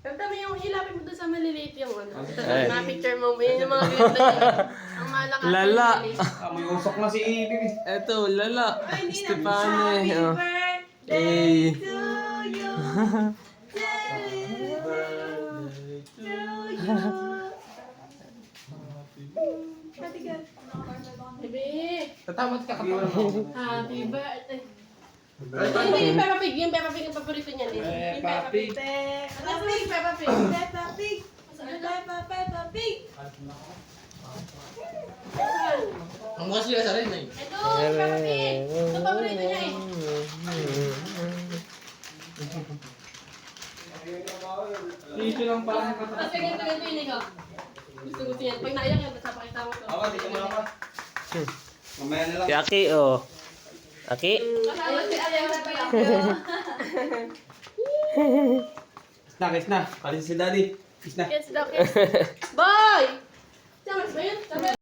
Kanta mo yung ilapin mo doon sa maliliit yung ano. Na picture mo. Yun yung mga ganda niya. Ang malakas. Lala. May usok na si Bibi. Eto, lala. Ay, hindi na. Stefane. Happy Oh. birthday Eh. to you. Baby. Tatamad ka kapag Happy birthday. Hindi yung Peppa Pig. Yung Peppa Pig ang paborito niya. Yung Peppa Pig. Peppa Pig. Peppa Pig. Peppa Pig. Peppa Pig. ang mga sila sa rin eh. Ito, Peppa Pig. Ito paborito niya eh. Dito lang pala ng kata. Kasi ganito yun ikaw. Gusto yan. Pag naiyak yan, basta pakita mo to. Ako, dito mo na pa. Mamaya na lang. Si Aki, oh. Aki? Kasama si Ayaw na pa Kiss na. Kalis si Daddy. Kiss na. Kiss daw, kiss. Boy! Tama ba yun?